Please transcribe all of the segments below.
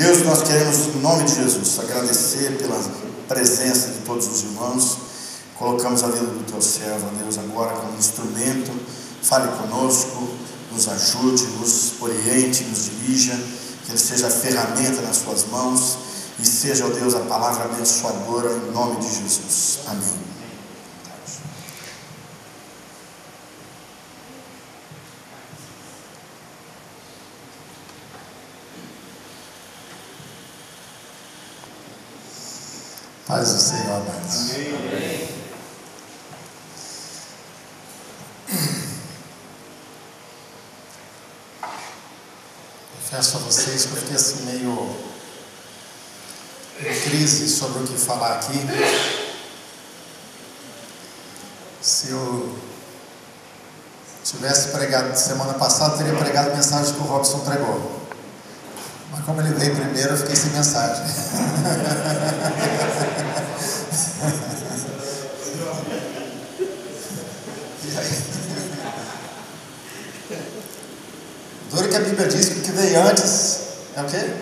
Deus, nós queremos, em nome de Jesus, agradecer pela presença de todos os irmãos. Colocamos a vida do teu servo, Deus, agora como instrumento. Fale conosco, nos ajude, nos oriente, nos dirija, que ele seja a ferramenta nas suas mãos e seja, ó Deus, a palavra abençoadora em nome de Jesus. Amém. Paz do Senhor, amados. Amém. Confesso a vocês que eu fiquei assim meio em crise sobre o que falar aqui. Se eu tivesse pregado semana passada, eu teria pregado a mensagem que o Robson pregou. Mas como ele veio primeiro, eu fiquei sem mensagem. E aí? Duro que a Bíblia diz que o que veio antes é o quê?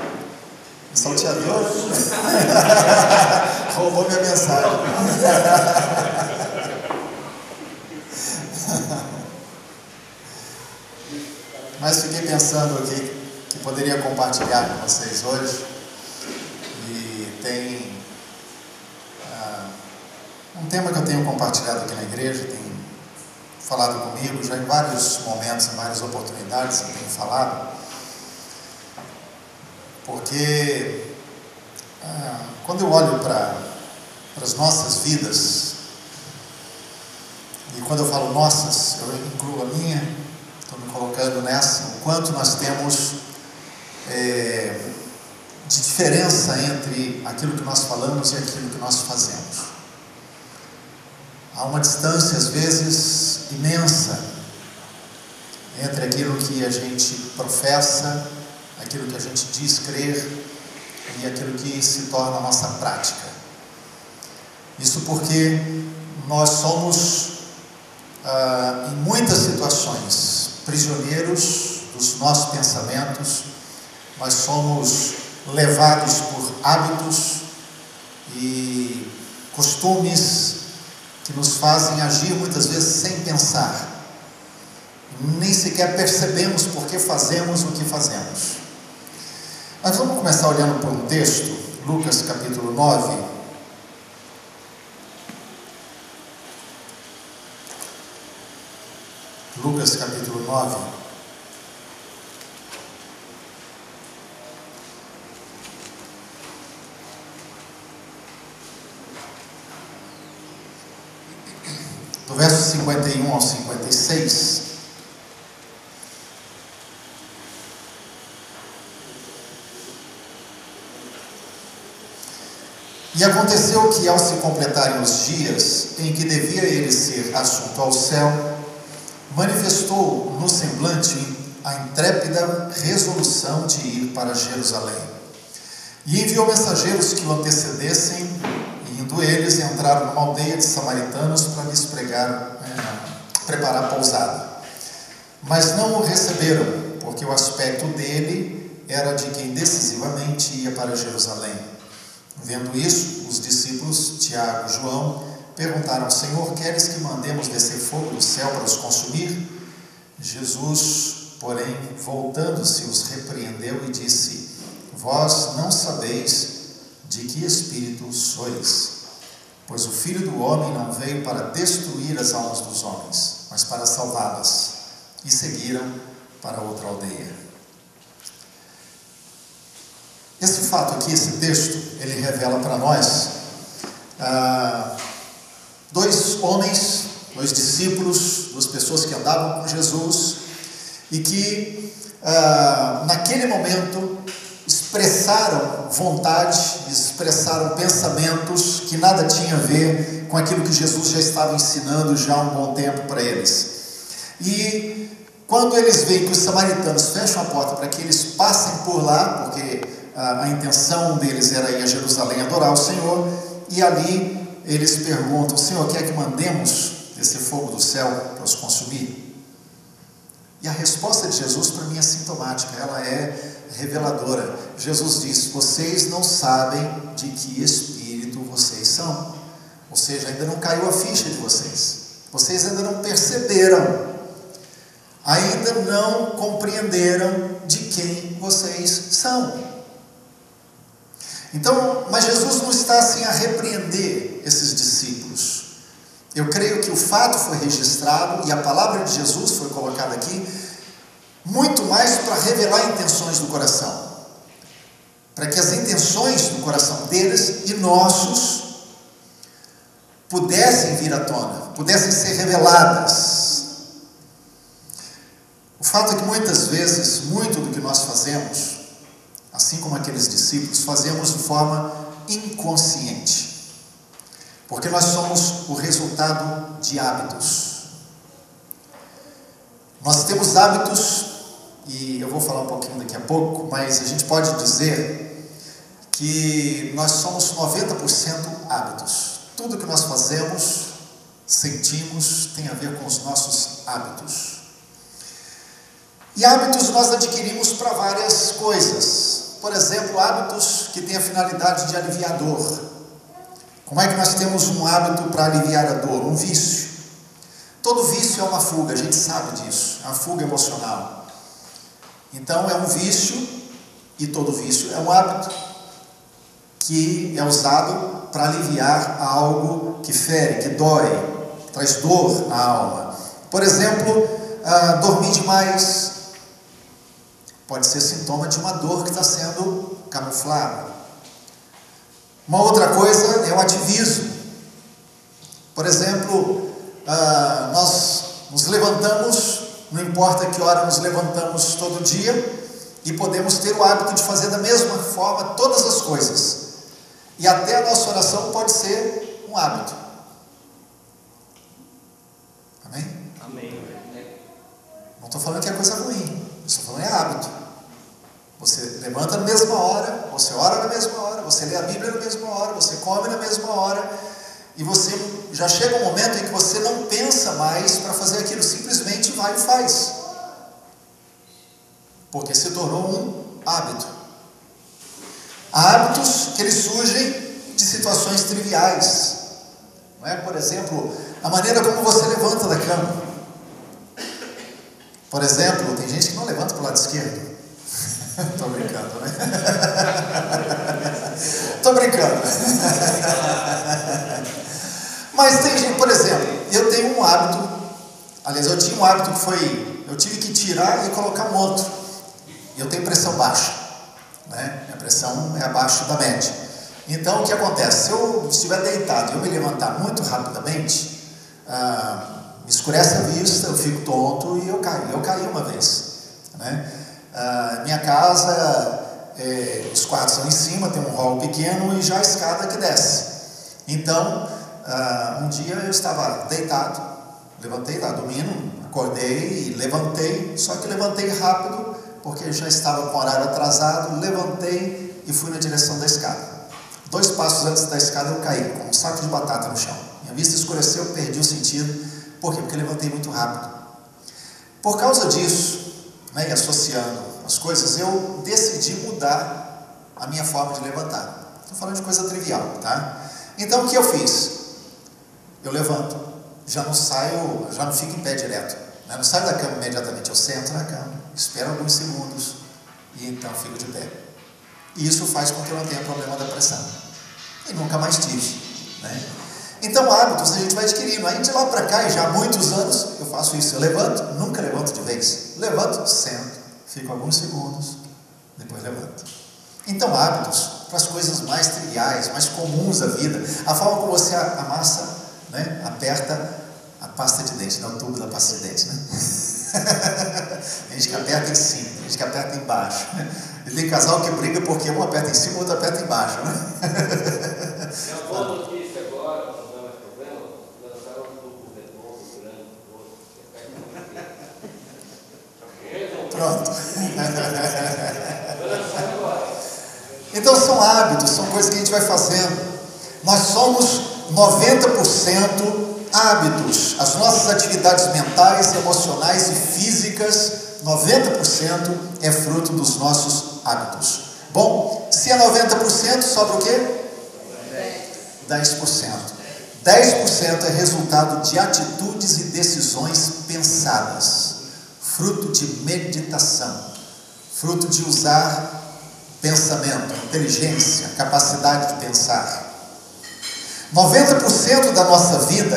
O salteador. Roubou minha mensagem. Mas fiquei pensando aqui que poderia compartilhar com vocês hoje, e tem um tema que eu tenho compartilhado aqui na igreja, tem falado comigo já em vários momentos, em várias oportunidades eu tenho falado, porque quando eu olho para as nossas vidas, e quando eu falo nossas, eu incluo a minha, estou me colocando nessa, o quanto nós temos de diferença entre aquilo que nós falamos e aquilo que nós fazemos. Há uma distância, às vezes, imensa entre aquilo que a gente professa, aquilo que a gente diz crer e aquilo que se torna a nossa prática. Isso porque nós somos, em muitas situações, prisioneiros dos nossos pensamentos. Nós somos levados por hábitos e costumes que nos fazem agir muitas vezes sem pensar. Nem sequer percebemos por que fazemos o que fazemos. Mas vamos começar olhando para um texto, Lucas capítulo 9. Lucas capítulo 9. Do verso 51 ao 56, e aconteceu que, ao se completarem os dias em que devia ele ser assunto ao céu, manifestou no semblante a intrépida resolução de ir para Jerusalém, e enviou mensageiros que o antecedessem. Indo eles, entraram numa aldeia de samaritanos para lhes preparar pousada. Mas não o receberam, porque o aspecto dele era de quem decisivamente ia para Jerusalém. Vendo isso, os discípulos, Tiago e João, perguntaram ao Senhor: queres que mandemos descer fogo do céu para os consumir? Jesus, porém, voltando-se, os repreendeu e disse: vós não sabeis de que espírito sois, pois o Filho do Homem não veio para destruir as almas dos homens, mas para salvá-las. E seguiram para outra aldeia. Esse fato aqui, esse texto, ele revela para nós dois homens, dois discípulos, duas pessoas que andavam com Jesus e que naquele momento expressaram vontade, expressaram pensamentos que nada tinha a ver com aquilo que Jesus já estava ensinando já há um bom tempo para eles. E quando eles veem que os samaritanos fecham a porta para que eles passem por lá, porque a intenção deles era ir a Jerusalém adorar o Senhor, e ali eles perguntam: Senhor, quer que mandemos esse fogo do céu para os consumir? E a resposta de Jesus para mim é sintomática, ela é reveladora. Jesus diz: vocês não sabem de que espírito vocês são. Ou seja, ainda não caiu a ficha de vocês. Vocês ainda não perceberam, ainda não compreenderam de quem vocês são. Então, mas Jesus não está assim a repreender esses discípulos. Eu creio que o fato foi registrado e a palavra de Jesus foi colocada aqui muito mais para revelar intenções do coração, para que as intenções do coração deles e nossos pudessem vir à tona, pudessem ser reveladas. O fato é que muitas vezes, muito do que nós fazemos, assim como aqueles discípulos, fazemos de forma inconsciente, porque nós somos o resultado de hábitos. Nós temos hábitos, e eu vou falar um pouquinho daqui a pouco, mas a gente pode dizer que nós somos 90% hábitos. Tudo que nós fazemos, sentimos, tem a ver com os nossos hábitos. E hábitos nós adquirimos para várias coisas. Por exemplo, hábitos que têm a finalidade de aliviar a dor. Como é que nós temos um hábito para aliviar a dor? Um vício. Todo vício é uma fuga, a gente sabe disso. É uma fuga emocional. Então é um vício, e todo vício é um hábito que é usado para aliviar algo que fere, que dói, que traz dor na alma. Por exemplo, dormir demais pode ser sintoma de uma dor que está sendo camuflada. Uma outra coisa é o ativismo. Por exemplo, nós nos levantamos, não importa que hora nos levantamos todo dia, e podemos ter o hábito de fazer da mesma forma todas as coisas. E até a nossa oração pode ser um hábito. Amém? Amém. Não estou falando que é coisa ruim, estou falando é hábito. Você levanta na mesma hora, você ora na mesma hora, você lê a Bíblia na mesma hora, você come na mesma hora, e você já chega um momento em que você não pensa mais para fazer aquilo, simplesmente vai e faz, porque se tornou um hábito. Há hábitos que eles surgem de situações triviais, não é? Por exemplo, a maneira como você levanta da cama. Por exemplo, tem gente que não levanta para o lado esquerdo. Estou brincando, né? Estou brincando. Mas tem gente, por exemplo, eu tenho um hábito, aliás, eu tinha um hábito que eu tive que tirar e colocar um outro. Eu tenho pressão baixa, né? Minha pressão é abaixo da média. Então, o que acontece? Se eu estiver deitado e eu me levantar muito rapidamente, me escurece a vista, eu fico tonto e eu caio. Eu caí uma vez, né? Minha casa, os quartos são em cima, tem um hall pequeno e já a escada que desce. Então, um dia eu estava deitado, levantei lá, dormindo, acordei e levantei, só que levantei rápido, porque já estava com o horário atrasado, levantei e fui na direção da escada. 2 passos antes da escada eu caí, com um saco de batata no chão. Minha vista escureceu, perdi o sentido. Por quê? Porque eu levantei muito rápido. Por causa disso, né, e associando as coisas, eu decidi mudar a minha forma de levantar. Estou falando de coisa trivial, tá? Então o que eu fiz? Eu levanto, já não saio, já não fico em pé direto, né? Não saio da cama imediatamente, eu sento na cama, espero alguns segundos e então fico de pé. E isso faz com que eu não tenha problema da pressão. E nunca mais tive, né? Então hábitos a gente vai adquirindo. Aí de lá para cá, e já há muitos anos, eu faço isso. Eu levanto, nunca levanto de vez. Levanto, sento, fico alguns segundos, depois levanto. Então hábitos para as coisas mais triviais, mais comuns da vida. A forma como você amassa, né? Aperta a pasta de dente, não o tubo da pasta de dente, né? Tem gente que aperta em cima, tem gente que aperta embaixo. E tem casal que briga porque um aperta em cima e o outro aperta embaixo, né? É uma boa notícia agora, não dá mais problema, lançaram um tubo redondo, grande, Pronto. Então são hábitos, são coisas que a gente vai fazendo. Nós somos 90% hábitos. As nossas atividades mentais, emocionais e físicas, 90% é fruto dos nossos hábitos. Bom, se é 90%, sobra o quê? 10%. 10% é resultado de atitudes e decisões pensadas, fruto de meditação, fruto de usar pensamento, inteligência, capacidade de pensar. 90% da nossa vida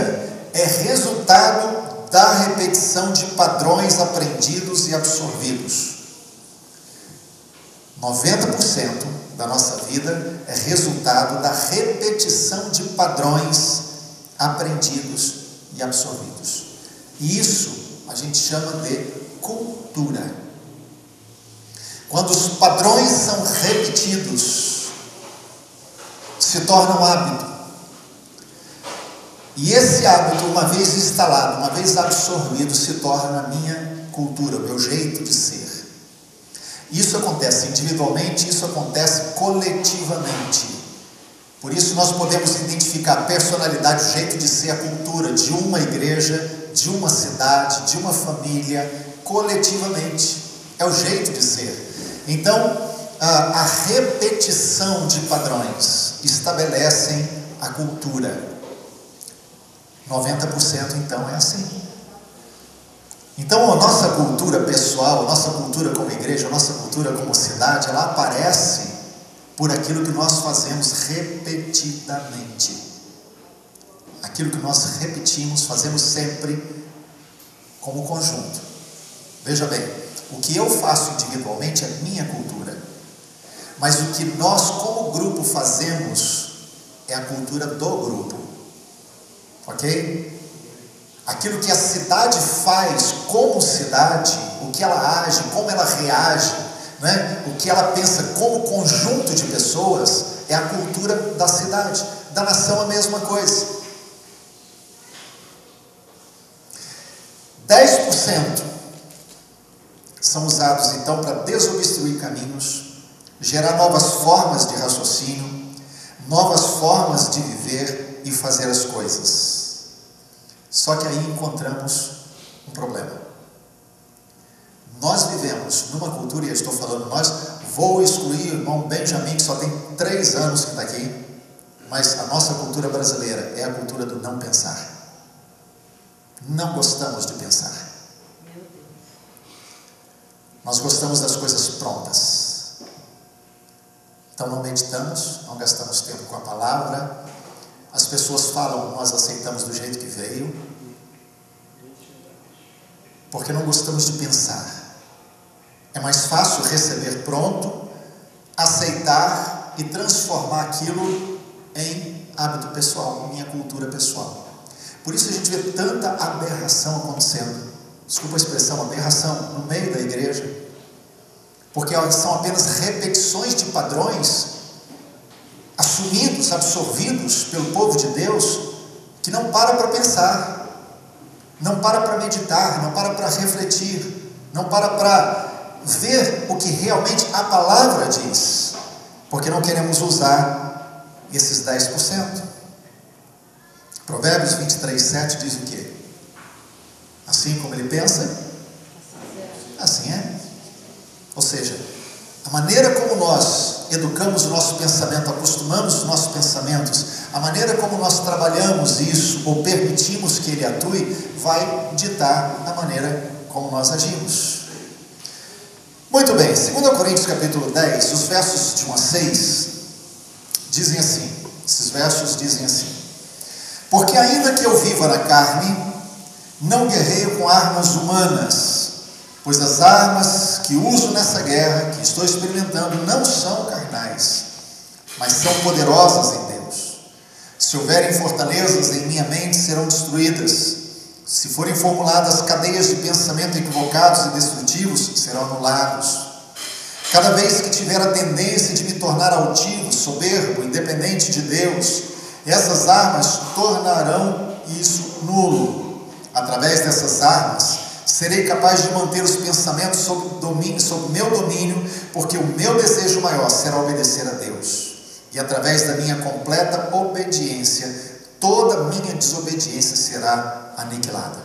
é resultado da repetição de padrões aprendidos e absorvidos. 90% da nossa vida é resultado da repetição de padrões aprendidos e absorvidos. E isso a gente chama de cultura. Quando os padrões são repetidos, se torna um hábito. E esse hábito, uma vez instalado, uma vez absorvido, se torna a minha cultura, o meu jeito de ser. Isso acontece individualmente, isso acontece coletivamente. Por isso nós podemos identificar a personalidade, o jeito de ser, a cultura de uma igreja, de uma cidade, de uma família, coletivamente. É o jeito de ser. Então, a repetição de padrões estabelecem a cultura. 90% então é assim. Então a nossa cultura pessoal, a nossa cultura como igreja, a nossa cultura como cidade, ela aparece por aquilo que nós fazemos repetidamente. Aquilo que nós repetimos, fazemos sempre como conjunto. Veja bem, o que eu faço individualmente é minha cultura, mas o que nós como grupo fazemos é a cultura do grupo, ok? Aquilo que a cidade faz como cidade, o que ela age, como ela reage, né? O que ela pensa como conjunto de pessoas, é a cultura da cidade. Da nação a mesma coisa. 10% são usados então para desobstruir caminhos, gerar novas formas de raciocínio, novas formas de viver e fazer as coisas. Só que aí encontramos um problema. Nós vivemos numa cultura, e eu estou falando nós, vou excluir o irmão Benjamin, que só tem 3 anos que está aqui, mas a nossa cultura brasileira é a cultura do não pensar. Não gostamos de pensar. Nós gostamos das coisas prontas. Então não meditamos, não gastamos tempo com a palavra. As pessoas falam, nós aceitamos do jeito que veio, porque não gostamos de pensar. É mais fácil receber pronto, aceitar e transformar aquilo em hábito pessoal, em minha cultura pessoal. Por isso a gente vê tanta aberração acontecendo, desculpa a expressão, aberração, no meio da igreja, porque são apenas repetições de padrões assumidos, absorvidos pelo povo de Deus, que não para pensar, não para meditar, não para refletir, não para ver o que realmente a palavra diz, porque não queremos usar esses 10%. Provérbios 23:7 diz o quê? Assim como ele pensa, assim é. Ou seja, a maneira como nós educamos o nosso pensamento, acostumamos os nossos pensamentos, a maneira como nós trabalhamos isso ou permitimos que ele atue, vai ditar a maneira como nós agimos. Muito bem, 2 Coríntios capítulo 10, os versos de 1 a 6, dizem assim, esses versos dizem assim: porque ainda que eu viva na carne, não guerreio com armas humanas, pois as armas que uso nessa guerra, que estou experimentando, não são carnais, mas são poderosas em Deus. Se houverem fortalezas em minha mente, serão destruídas. Se forem formuladas cadeias de pensamento equivocados e destrutivos, serão anulados. Cada vez que tiver a tendência de me tornar altivo, soberbo, independente de Deus, essas armas tornarão isso nulo. Através dessas armas, serei capaz de manter os pensamentos sob meu domínio, porque o meu desejo maior será obedecer a Deus. E através da minha completa obediência, toda minha desobediência será aniquilada.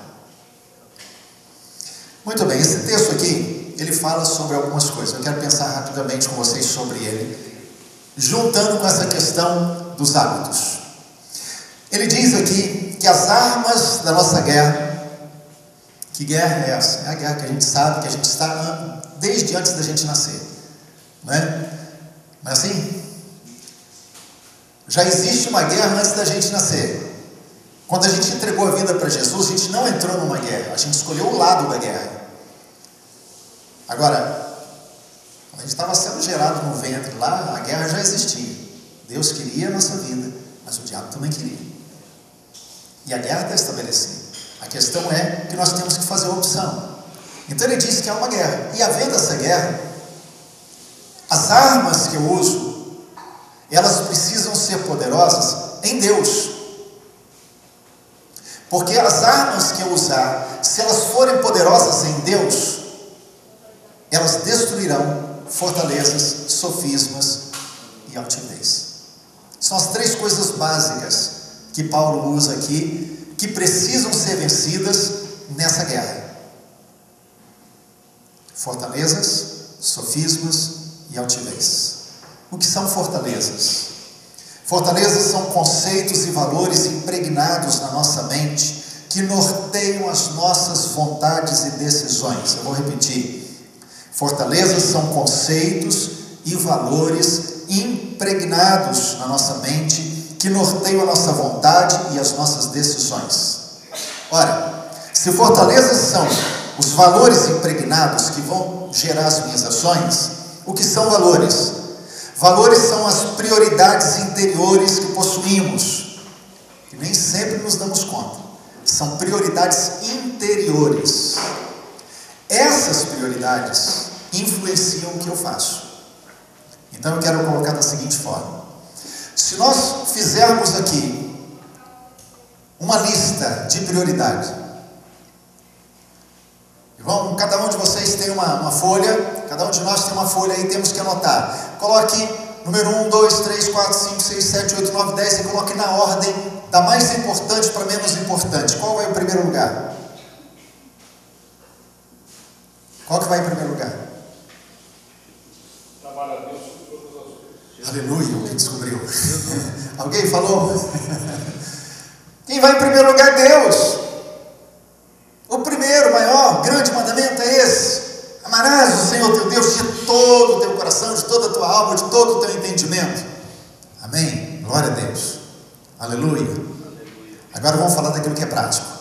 Muito bem, esse texto aqui, ele fala sobre algumas coisas. Eu quero pensar rapidamente com vocês sobre ele, juntando com essa questão dos hábitos. Ele diz aqui que as armas da nossa guerra, que guerra é essa? É a guerra que a gente sabe, que a gente está desde antes da gente nascer, não é? Não é assim? Já existe uma guerra antes da gente nascer. Quando a gente entregou a vida para Jesus, a gente não entrou numa guerra, a gente escolheu o lado da guerra. Agora, quando a gente estava sendo gerado no ventre lá, a guerra já existia. Deus queria a nossa vida, mas o diabo também queria. E a guerra está estabelecida. A questão é que nós temos que fazer uma opção. Então ele diz que há uma guerra. E havendo essa guerra, as armas que eu uso, elas precisam ser poderosas em Deus. Porque as armas que eu usar, se elas forem poderosas em Deus, elas destruirão fortalezas, sofismas e altivez. São as três coisas básicas que Paulo usa aqui, que precisam ser vencidas nessa guerra: fortalezas, sofismas e altivez. O que são fortalezas? Fortalezas são conceitos e valores impregnados na nossa mente, que norteiam as nossas vontades e decisões. Eu vou repetir. Fortalezas são conceitos e valores impregnados na nossa mente, que norteiam a nossa vontade e as nossas decisões. Ora, se fortalezas são os valores impregnados que vão gerar as minhas ações, o que são valores? Valores são as prioridades interiores que possuímos, que nem sempre nos damos conta. São prioridades interiores. Essas prioridades influenciam o que eu faço. Então eu quero colocar da seguinte forma: se nós fizermos aqui uma lista de prioridade, cada um de vocês tem uma folha, cada um de nós tem uma folha aí, temos que anotar. Coloque número 1, 2, 3, 4, 5, 6, 7, 8, 9, 10 e coloque na ordem da mais importante para menos importante. Qual vai em primeiro lugar? Qual que vai em primeiro lugar? Trabalho a Deus sobre todas as coisas. Aleluia, alguém descobriu. Alguém falou? Quem vai em primeiro lugar? Deus. O primeiro, maior, grande mandamento é esse: amarás o Senhor teu Deus de todo o teu coração, de toda a tua alma, de todo o teu entendimento. Amém? Glória a Deus. Aleluia. Agora vamos falar daquilo que é prático.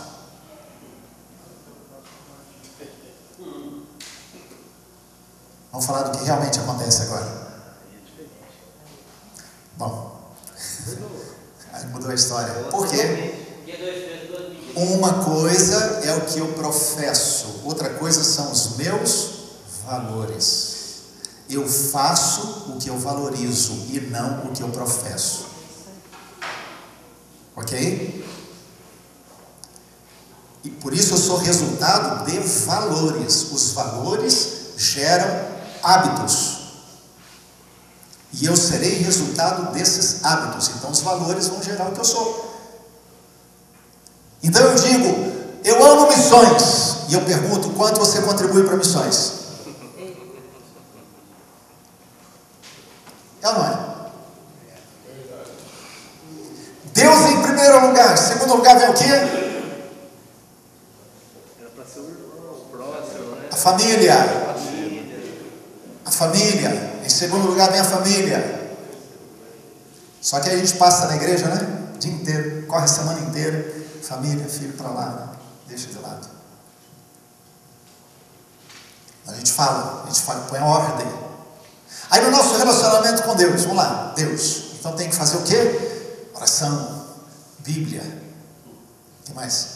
Vamos falar do que realmente acontece agora. Bom, aí mudou a história. Por quê? Uma coisa é o que eu professo, outra coisa são os meus valores. Eu faço o que eu valorizo e não o que eu professo. Ok? E por isso eu sou resultado de valores. Os valores geram hábitos. E eu serei resultado desses hábitos. Então os valores vão gerar o que eu sou. Então eu digo, eu amo missões. E eu pergunto, quanto você contribui para missões? É ou não é? Deus em primeiro lugar. Em segundo lugar vem o quê? A família. A família. Em segundo lugar vem a família. Só que aí a gente passa na igreja, né? O dia inteiro, corre a semana inteira. Família, filho para lá, né? Deixa de lado. A gente fala, põe ordem. Aí no nosso relacionamento com Deus, vamos lá, Deus. Então tem que fazer o quê? Oração, Bíblia. O que mais?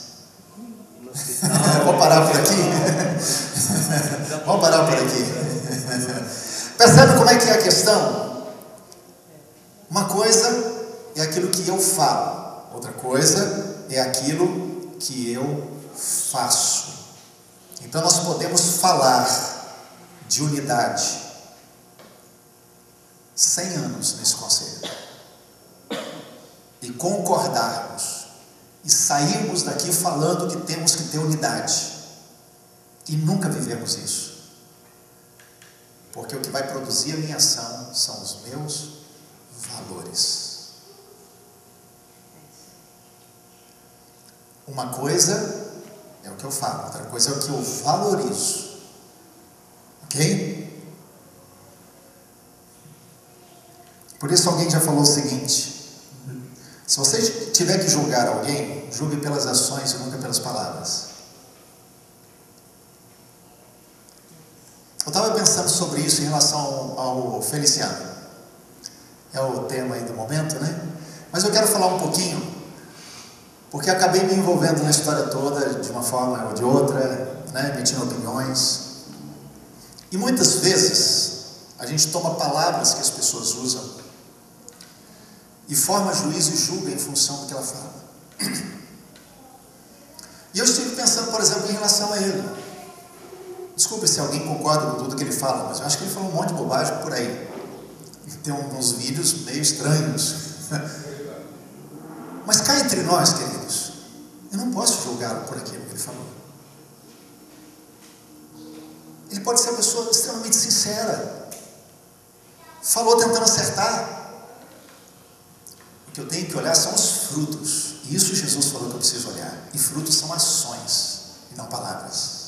Vou parar por aqui. Vamos parar por aqui. Percebe como é que é a questão? Uma coisa é aquilo que eu falo, outra coisa é aquilo que eu faço. Então nós podemos falar de unidade 100 anos nesse conselho e concordarmos e sairmos daqui falando que temos que ter unidade e nunca vivemos isso. Porque o que vai produzir a minha ação são os meus valores. Uma coisa é o que eu falo, outra coisa é o que eu valorizo. Ok? Por isso alguém já falou o seguinte: se você tiver que julgar alguém, julgue pelas ações e nunca pelas palavras. Eu estava pensando sobre isso em relação ao Feliciano. É o tema aí do momento, né? Mas eu quero falar um pouquinho, porque acabei me envolvendo na história toda, de uma forma ou de outra, né? Emitindo opiniões. E muitas vezes, a gente toma palavras que as pessoas usam e forma juízo e julga em função do que ela fala. E eu estive pensando, por exemplo, em relação a ele. Desculpe se alguém concorda com tudo que ele fala, mas eu acho que ele falou um monte de bobagem por aí. Tem uns vídeos meio estranhos. Mas cá entre nós, queridos, eu não posso julgá-lo por aquilo que ele falou. Ele pode ser uma pessoa extremamente sincera. Falou tentando acertar. O que eu tenho que olhar são os frutos. E isso Jesus falou que eu preciso olhar. E frutos são ações, e não palavras.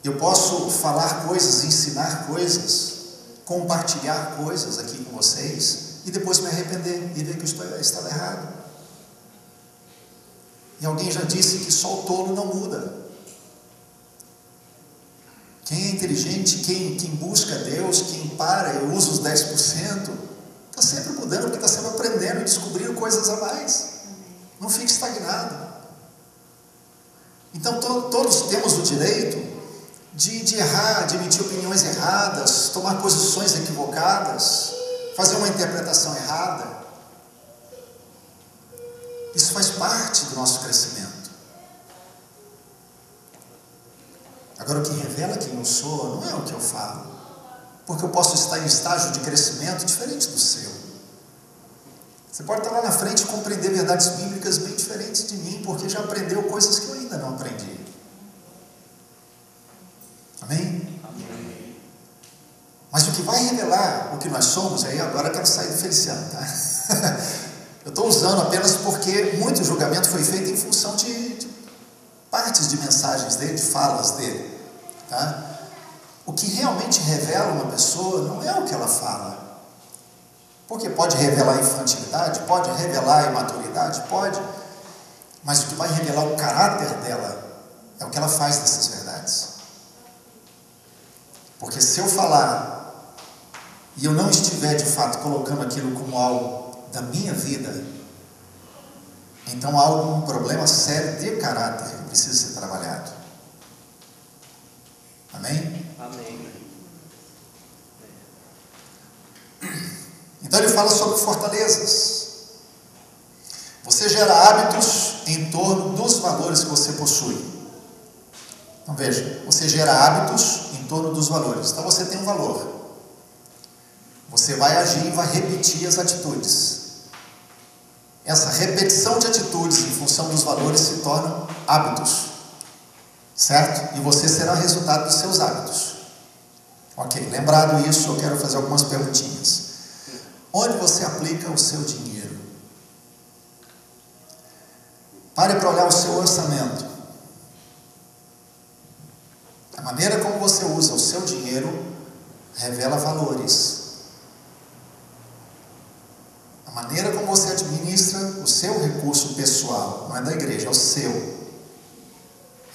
Eu posso falar coisas, ensinar coisas, compartilhar coisas aqui com vocês e depois me arrepender e ver que eu estava errado. E alguém já disse que só o tolo não muda. Quem é inteligente, quem busca Deus, quem para e usa os 10%, está sempre mudando, porque está sempre aprendendo e descobrindo coisas a mais. Não fique estagnado. Então todos temos o direito de errar, de emitir opiniões erradas, tomar posições equivocadas, fazer uma interpretação errada. Isso faz parte do nosso crescimento. Agora, o que revela quem eu sou não é o que eu falo, porque eu posso estar em estágio de crescimento diferente do seu. Você pode estar lá na frente e compreender verdades bíblicas bem diferentes de mim, porque já aprendeu coisas que eu ainda não aprendi. Amém? Amém. Mas o que vai revelar o que nós somos, aí agora eu quero sair do Feliciano, tá? Eu estou usando apenas porque muito julgamento foi feito em função de partes de mensagens dele, de falas dele, tá? O que realmente revela uma pessoa não é o que ela fala, porque pode revelar infantilidade, pode revelar imaturidade, pode, mas o que vai revelar o caráter dela é o que ela faz dessas verdades. Porque se eu falar e eu não estiver de fato colocando aquilo como algo da minha vida, então há algum problema sério de caráter que precisa ser trabalhado. Amém? Amém. Então ele fala sobre fortalezas. Você gera hábitos em torno dos valores que você possui. Então veja, você gera hábitos em torno dos valores. Então você tem um valor. Você vai agir e vai repetir as atitudes. Essa repetição de atitudes em função dos valores se tornam hábitos. Certo? E você será resultado dos seus hábitos. Ok, lembrado isso, eu quero fazer algumas perguntinhas. Onde você aplica o seu dinheiro? Pare para olhar o seu orçamento. A maneira como você usa o seu dinheiro revela valores. A maneira como você administra o seu recurso pessoal, não é da igreja, é o seu,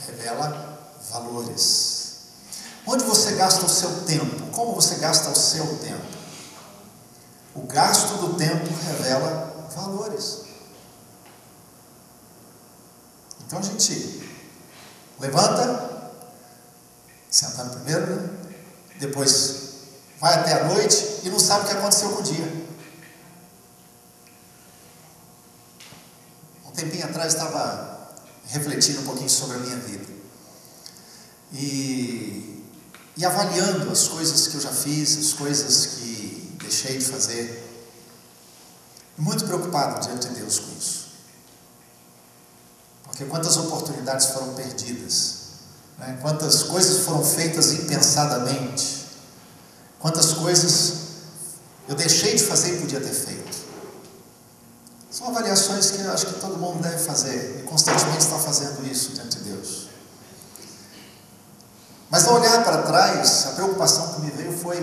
revela valores. Onde você gasta o seu tempo? Como você gasta o seu tempo? O gasto do tempo revela valores. Então a gente levanta, senta no primeiro, né? Depois vai até a noite e não sabe o que aconteceu com o dia. Um tempinho atrás estava refletindo um pouquinho sobre a minha vida e avaliando as coisas que eu já fiz, as coisas que deixei de fazer, muito preocupado diante de Deus com isso, porque quantas oportunidades foram perdidas né? Quantas coisas foram feitas impensadamente, quantas coisas eu deixei de fazer e podia ter feito. São avaliações que eu acho que todo mundo deve fazer, e constantemente está fazendo isso diante de Deus. Mas ao olhar para trás, a preocupação que me veio foi: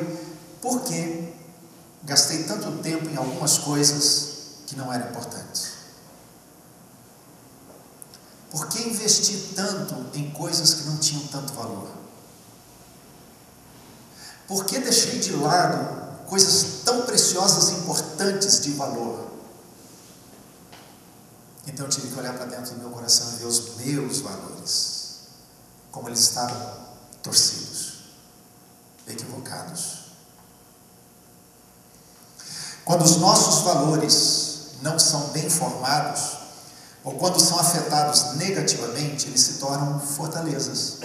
por que gastei tanto tempo em algumas coisas que não eram importantes? Por que investi tanto em coisas que não tinham tanto valor? Por que deixei de lado coisas tão preciosas e importantes de valor? Então eu tive que olhar para dentro do meu coração e ver os meus valores, como eles estavam torcidos, equivocados. Quando os nossos valores não são bem formados, ou quando são afetados negativamente, eles se tornam fortalezas.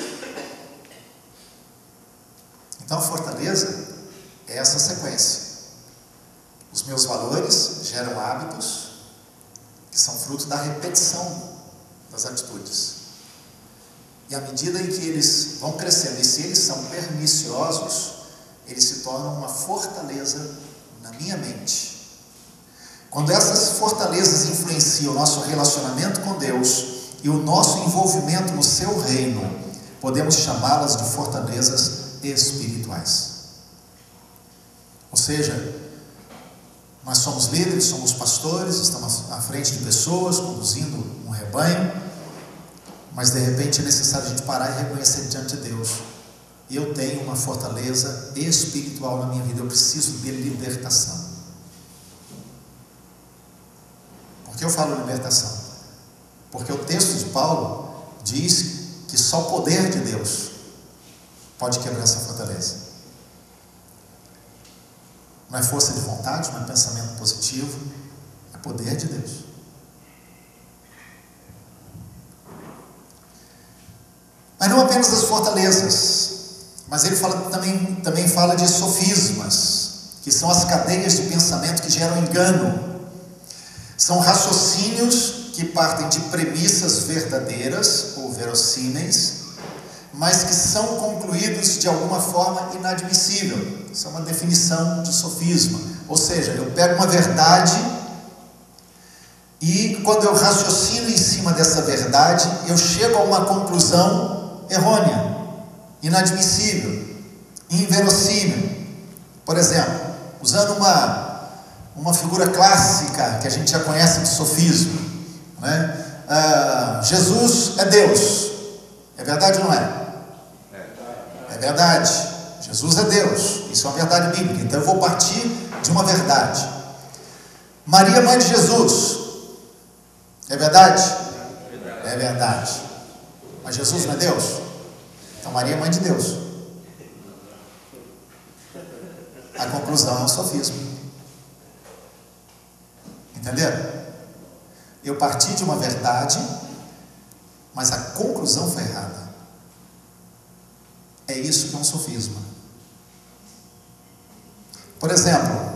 Então a fortaleza é essa sequência. Os meus valores geram hábitos que são fruto da repetição das atitudes. E à medida em que eles vão crescendo, e se eles são perniciosos, eles se tornam uma fortaleza na minha mente. Quando essas fortalezas influenciam o nosso relacionamento com Deus e o nosso envolvimento no seu reino, podemos chamá-las de fortalezas espirituais. Ou seja, nós somos líderes, somos pastores, estamos à frente de pessoas, conduzindo um rebanho, mas de repente é necessário a gente parar e reconhecer diante de Deus: eu tenho uma fortaleza espiritual na minha vida, eu preciso de libertação. Por que eu falo libertação? Porque o texto de Paulo diz que só o poder de Deus pode quebrar essa fortaleza. Não é força de vontade, não é pensamento positivo, é poder de Deus. Mas não apenas das fortalezas, mas ele também fala de sofismas, que são as cadeias de pensamento que geram engano. São raciocínios que partem de premissas verdadeiras ou verossímeis, mas que são concluídos de alguma forma inadmissível. Isso é uma definição de sofisma. Ou seja, eu pego uma verdade e quando eu raciocino em cima dessa verdade, eu chego a uma conclusão errônea, inadmissível, inverossímil. Por exemplo, usando uma figura clássica que a gente já conhece de sofismo, né? Jesus é Deus. É verdade ou não é? É verdade. Jesus é Deus. Isso é uma verdade bíblica. Então eu vou partir de uma verdade. Maria, mãe de Jesus. É verdade? É verdade. Mas Jesus não é Deus? Então Maria é mãe de Deus. A conclusão é um sofismo. Entenderam? Eu parti de uma verdade, mas a conclusão foi errada. É isso que é um sofisma. Por exemplo,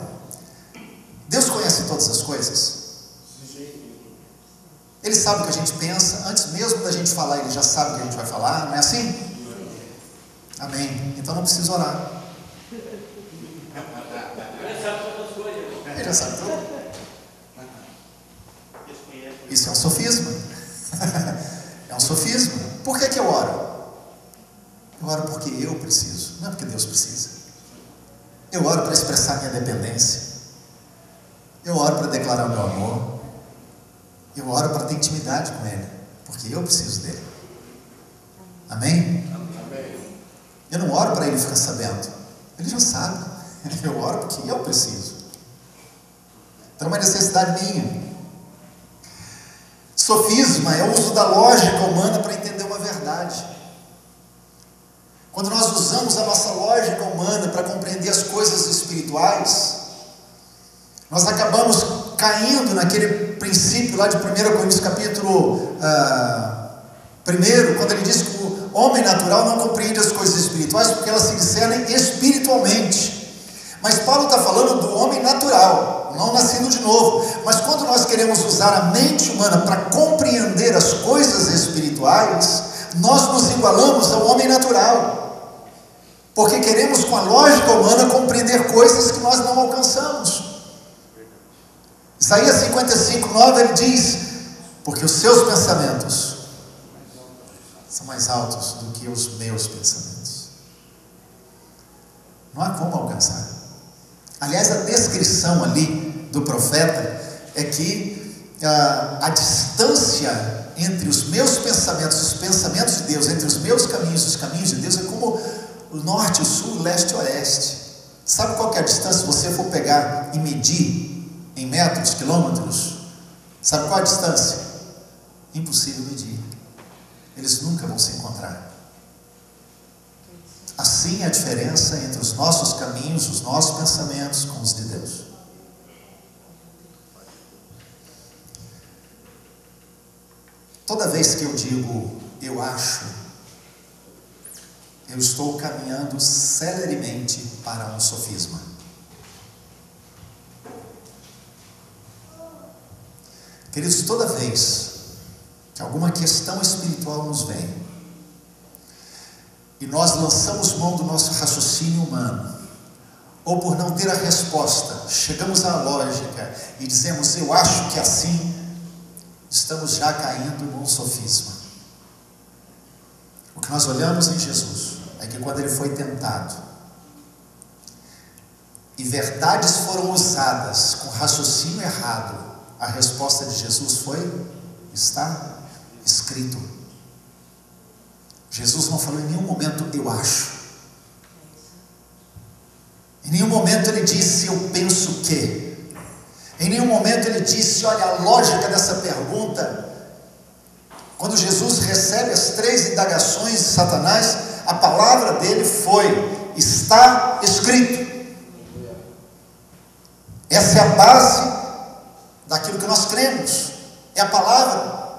Deus conhece todas as coisas. Ele sabe o que a gente pensa, antes mesmo da gente falar, Ele já sabe o que a gente vai falar, não é assim? Amém. Então não precisa orar. Ele sabe todas as coisas. Ele já sabe tudo. Isso é um sofisma. É um sofisma. Por que eu oro? Eu oro porque eu preciso, não é porque Deus precisa. Eu oro para expressar minha dependência. Eu oro para declarar meu amor. Eu oro para ter intimidade com Ele, porque eu preciso dele. Amém? Eu não oro para Ele ficar sabendo. Ele já sabe. Eu oro porque eu preciso. Então é uma necessidade minha. Sofisma é o uso da lógica humana para entender uma verdade. Quando nós usamos a nossa lógica humana para compreender as coisas espirituais, nós acabamos caindo naquele princípio lá de 1 Coríntios capítulo 1, quando ele diz que o homem natural não compreende as coisas espirituais porque elas se discernem espiritualmente. Mas Paulo está falando do homem natural, não nascido de novo. Mas quando nós queremos usar a mente humana para compreender as coisas espirituais, nós nos igualamos ao homem natural, porque queremos com a lógica humana compreender coisas que nós não alcançamos. Isaías 55:9 ele diz: porque os seus pensamentos são mais altos do que os meus pensamentos. Não há como alcançar. Aliás, a descrição ali do profeta é que a distância entre os meus pensamentos, os pensamentos de Deus, entre os meus caminhos, os caminhos de Deus, é como o norte, o sul, o leste e o oeste. Sabe qual que é a distância? Se você for pegar e medir em metros, quilômetros, sabe qual a distância? Impossível medir. Eles nunca vão se encontrar. Assim é a diferença entre os nossos caminhos, os nossos pensamentos com os de Deus. Toda vez que eu digo eu acho, eu estou caminhando celeremente para um sofisma. Queridos, toda vez que alguma questão espiritual nos vem e nós lançamos mão do nosso raciocínio humano, ou por não ter a resposta, chegamos à lógica e dizemos eu acho que assim, estamos já caindo num sofisma. O que nós olhamos em Jesus é que quando ele foi tentado e verdades foram usadas com raciocínio errado, a resposta de Jesus foi: está escrito. Jesus não falou em nenhum momento eu acho. Em nenhum momento ele disse eu penso que. Em nenhum momento ele disse olha a lógica dessa pergunta. Quando Jesus recebe as 3 indagações de Satanás, a palavra dele foi: está escrito. Essa é a base daquilo que nós cremos, é a palavra,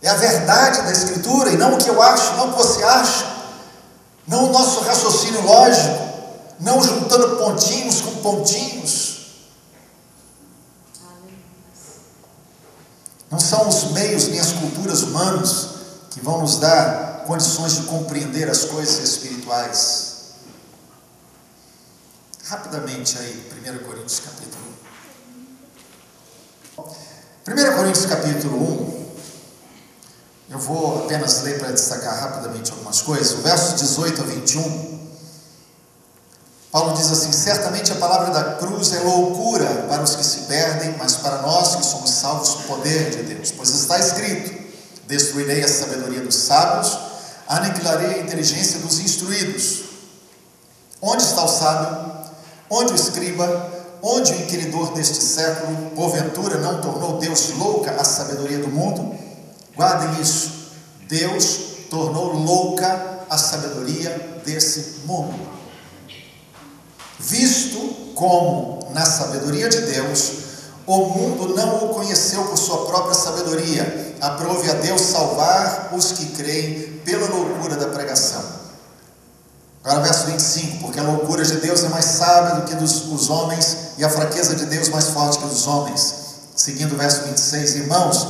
é a verdade da Escritura, e não o que eu acho, não o que você acha, não o nosso raciocínio lógico, não juntando pontinhos com pontinhos. Não são os meios nem as culturas humanas que vão nos dar condições de compreender as coisas espirituais. Rapidamente aí, 1 Coríntios capítulo 1 Coríntios capítulo 1, eu vou apenas ler para destacar rapidamente algumas coisas. O verso 18 a 21, Paulo diz assim: certamente a palavra da cruz é loucura para os que se perdem, mas para nós que somos salvos o poder de Deus, pois está escrito: destruirei a sabedoria dos sábios, aniquilarei a inteligência dos instruídos. Onde está o sábio? Onde o escriba? Onde o inquiridor deste século, porventura, não tornou Deus louca a sabedoria do mundo? Guardem isso: Deus tornou louca a sabedoria desse mundo. Visto como, na sabedoria de Deus, o mundo não o conheceu por sua própria sabedoria, aprove a Deus salvar os que creem pela loucura da pregação. Agora verso 25, porque a loucura de Deus é mais sábia do que dos homens, e a fraqueza de Deus mais forte que dos homens. Seguindo o verso 26, irmãos,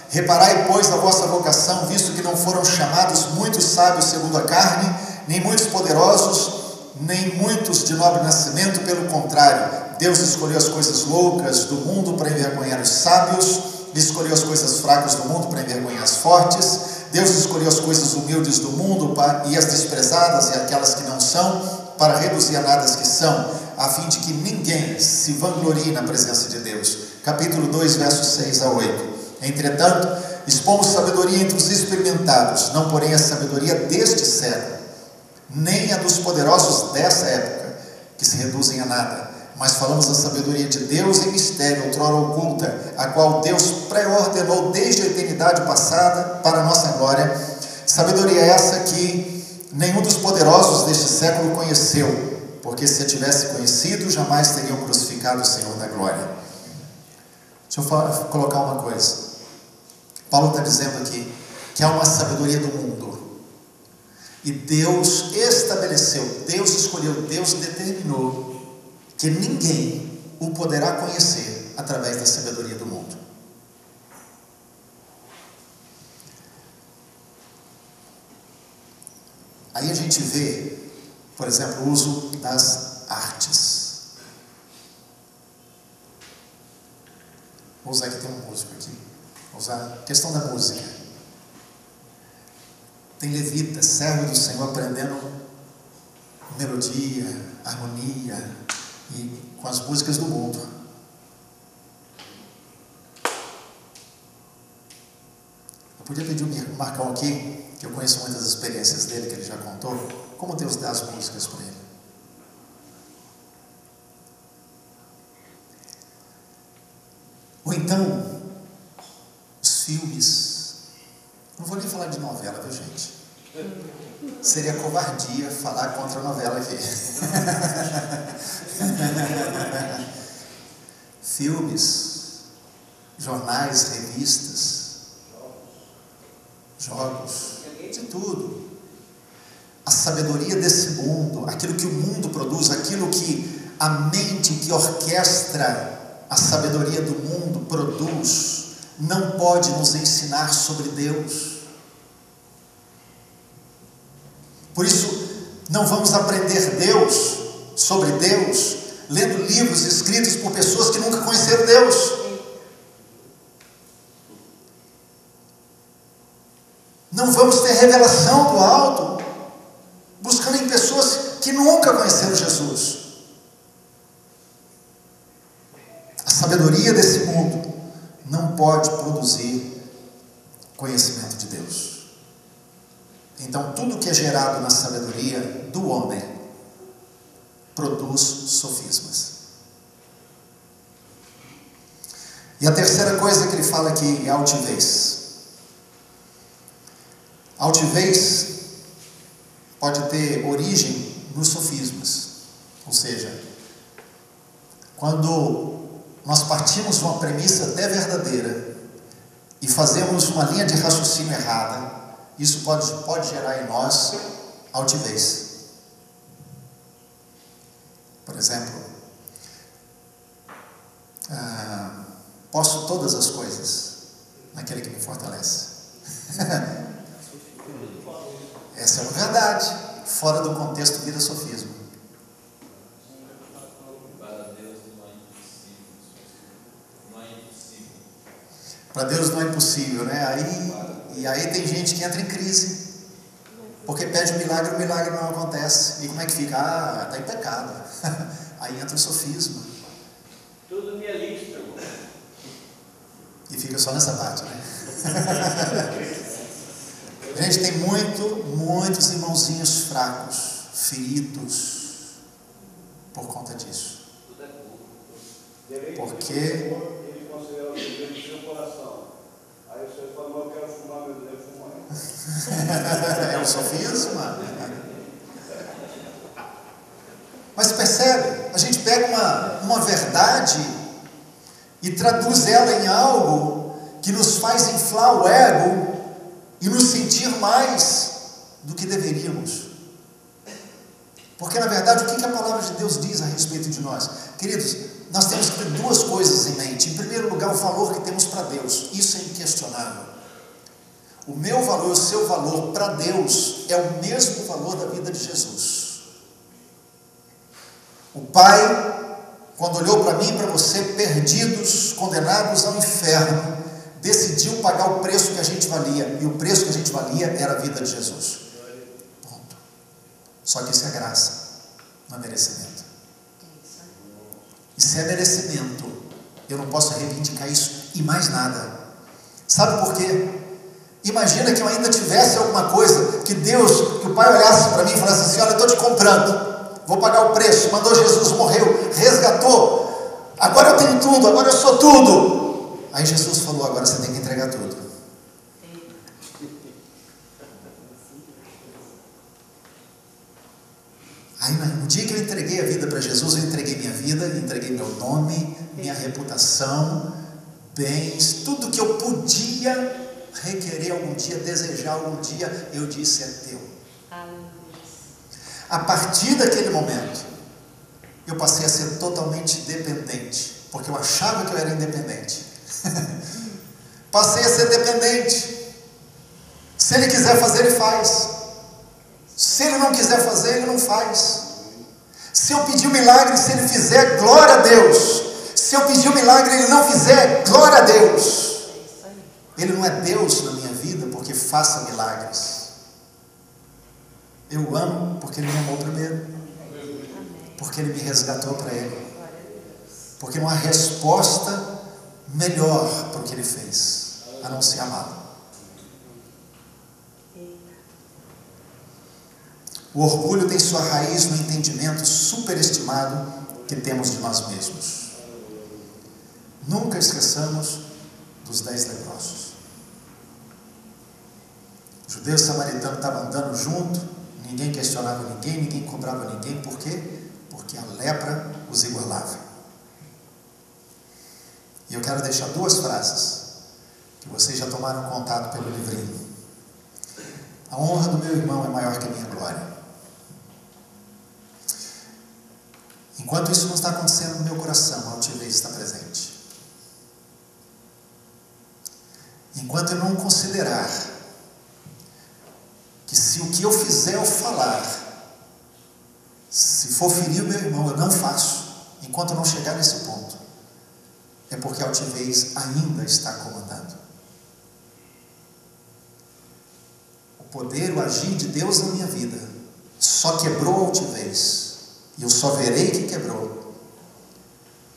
reparai pois a vossa vocação, visto que não foram chamados muitos sábios segundo a carne, nem muitos poderosos, nem muitos de nobre nascimento, pelo contrário, Deus escolheu as coisas loucas do mundo para envergonhar os sábios, escolheu as coisas fracas do mundo para envergonhar as fortes. Deus escolheu as coisas humildes do mundo e as desprezadas e aquelas que não são, para reduzir a nada as que são, a fim de que ninguém se vanglorie na presença de Deus. Capítulo 2, versos 6 a 8. Entretanto, expomos sabedoria entre os experimentados, não porém a sabedoria deste século, nem a dos poderosos dessa época, que se reduzem a nada, mas falamos a sabedoria de Deus em mistério, outrora oculta, a qual Deus pré-ordenou desde a eternidade passada para a nossa glória. Sabedoria essa que nenhum dos poderosos deste século conheceu, porque se a tivesse conhecido, jamais teriam crucificado o Senhor da glória. Deixa eu colocar uma coisa. Paulo está dizendo aqui que há uma sabedoria do mundo, e Deus estabeleceu, Deus escolheu, Deus determinou que ninguém o poderá conhecer através da sabedoria do mundo. Aí a gente vê, por exemplo, o uso das artes. Vou usar aqui, tem um músico aqui. Vou usar a questão da música. Tem levitas, servos do Senhor, aprendendo melodia, harmonia, e com as músicas do mundo. Eu podia pedir o Marcão aqui, que eu conheço muitas experiências dele, que ele já contou, como Deus dá as músicas para ele. Ou então, os filmes. Não vou nem falar de novela, viu, gente? Seria covardia falar contra a novela aqui. Filmes, jornais, revistas, jogos, de tudo. A sabedoria desse mundo, aquilo que o mundo produz, aquilo que a mente que orquestra a sabedoria do mundo produz, não pode nos ensinar sobre Deus. Por isso, não vamos aprender sobre Deus, lendo livros escritos por pessoas que nunca conheceram Deus. Não vamos ter revelação do alto, buscando em pessoas que nunca conheceram Jesus. A sabedoria desse mundo não pode produzir conhecimento de Deus. Então, tudo que é gerado na sabedoria do homem produz sofismas. E a terceira coisa que ele fala aqui é altivez. Altivez pode ter origem nos sofismas. Ou seja, quando nós partimos de uma premissa até verdadeira e fazemos uma linha de raciocínio errada, isso pode gerar em nós altivez. Por exemplo, posso todas as coisas naquele que me fortalece. Essa é uma verdade, fora do contexto vira sofisma. Para Deus não é impossível, né? Aí tem gente que entra em crise, porque pede o milagre não acontece. E como é que fica? Está em pecado. Aí entra o sofisma. Tudo me é lícito. E fica só nessa parte, né? Gente, tem muitos irmãozinhos fracos, feridos, por conta disso. Porque ele considera o desejo do seu coração. Aí você fala, eu quero fumar, meu Deus, fumar. é um sofisma. Mas percebe? A gente pega uma verdade e traduz ela em algo que nos faz inflar o ego e nos sentir mais do que deveríamos. Porque na verdade, o que a palavra de Deus diz a respeito de nós? Queridos, nós temos que ter duas coisas em mente. Em primeiro lugar, o valor que temos para Deus. Isso é inquestionável. O meu valor e o seu valor para Deus é o mesmo valor da vida de Jesus. O Pai, quando olhou para mim e para você, perdidos, condenados ao inferno, decidiu pagar o preço que a gente valia. E o preço que a gente valia era a vida de Jesus. Ponto. Só que isso é graça, não é merecimento. Isso é merecimento. Eu não posso reivindicar isso e mais nada. Sabe por quê? Imagina que eu ainda tivesse alguma coisa que o Pai olhasse para mim e falasse assim: olha, eu estou te comprando, vou pagar o preço, mandou Jesus, morreu, resgatou, agora eu tenho tudo, agora eu sou tudo. Aí Jesus falou: agora você tem que entregar tudo. Aí no dia que eu entreguei a vida para Jesus, eu entreguei minha vida, entreguei meu nome, minha reputação, bens, tudo que eu podia requerer algum dia, desejar algum dia, eu disse: é teu. A partir daquele momento, eu passei a ser totalmente dependente, porque eu achava que eu era independente. Passei a ser dependente. Se ele quiser fazer, ele faz. Se Ele não quiser fazer, Ele não faz. Se eu pedir um milagre, se Ele fizer, glória a Deus. Se eu pedir um milagre e Ele não fizer, glória a Deus. Ele não é Deus na minha vida porque faça milagres. Eu amo porque Ele me amou primeiro, porque Ele me resgatou para Ele, porque não há resposta melhor para o que Ele fez, a não ser amá-lo. O orgulho tem sua raiz no entendimento superestimado que temos de nós mesmos. Nunca esqueçamos dos 10 leprosos. O judeu samaritano estava andando junto, ninguém questionava ninguém, ninguém cobrava ninguém. Por quê? Porque a lepra os igualava. E eu quero deixar 2 frases que vocês já tomaram contato pelo livrinho. A honra do meu irmão é maior que a minha glória. Enquanto isso não está acontecendo no meu coração, a altivez está presente. Enquanto eu não considerar que se o que eu fizer ou falar, se for ferir o meu irmão, eu não faço, enquanto eu não chegar nesse ponto, é porque a altivez ainda está comandando. O poder, o agir de Deus na minha vida só quebrou a altivez. E eu só verei que quebrou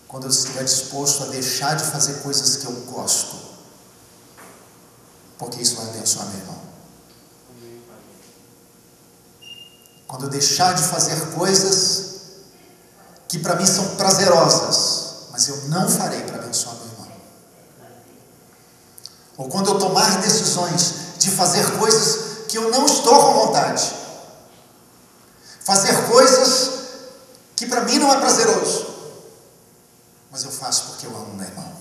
quando eu estiver disposto a deixar de fazer coisas que eu gosto, porque isso vai abençoar meu irmão. Quando eu deixar de fazer coisas que para mim são prazerosas, mas eu não farei para abençoar meu irmão. Ou quando eu tomar decisões de fazer coisas que eu não estou com vontade, fazer coisas que para mim não é prazeroso, mas eu faço porque eu amo meu irmão.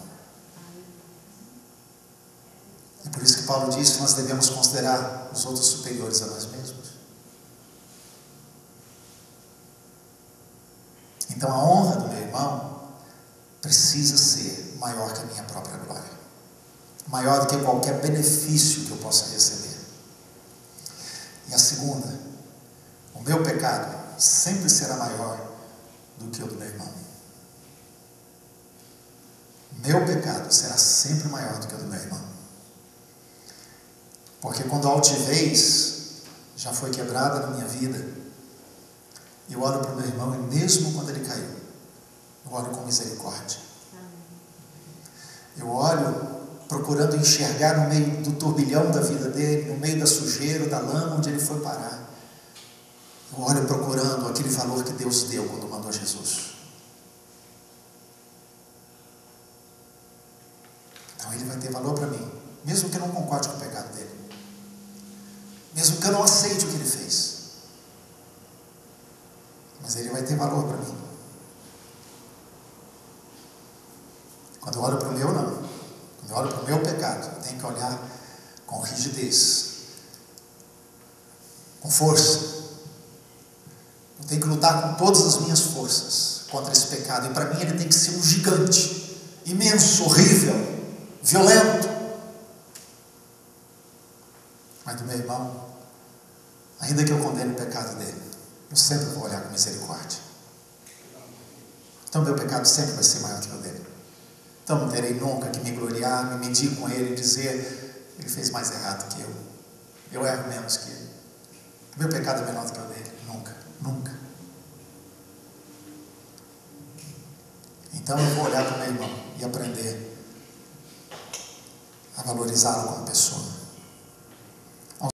É por isso que Paulo diz que nós devemos considerar os outros superiores a nós mesmos. Então a honra do meu irmão precisa ser maior que a minha própria glória, maior do que qualquer benefício que eu possa receber. E a segunda, o meu pecado sempre será maior do que o do meu irmão. Meu pecado será sempre maior do que o do meu irmão. Porque quando a altivez já foi quebrada na minha vida, eu olho para o meu irmão e mesmo quando ele caiu, eu olho com misericórdia. Eu olho procurando enxergar no meio do turbilhão da vida dele, no meio da sujeira, da lama onde ele foi parar. Eu olho procurando aquele valor que Deus deu quando mandou Jesus. Então ele vai ter valor para mim, mesmo que eu não concorde com o pecado dele, mesmo que eu não aceite o que ele fez, mas ele vai ter valor para mim. Quando eu olho para o meu, não. Quando eu olho para o meu pecado, eu tenho que olhar com rigidez, com força. Eu tenho que lutar com todas as minhas forças contra esse pecado. E para mim ele tem que ser um gigante, imenso, horrível, violento. Mas do meu irmão, ainda que eu condene o pecado dele, eu sempre vou olhar com misericórdia. Então meu pecado sempre vai ser maior que o dele. Então não terei nunca que me gloriar, me medir com ele e dizer: ele fez mais errado que eu erro menos que ele. O meu pecado é menor do que o dele. Nunca, nunca. Então eu vou olhar para o meu irmão e aprender a valorizá-lo como pessoa.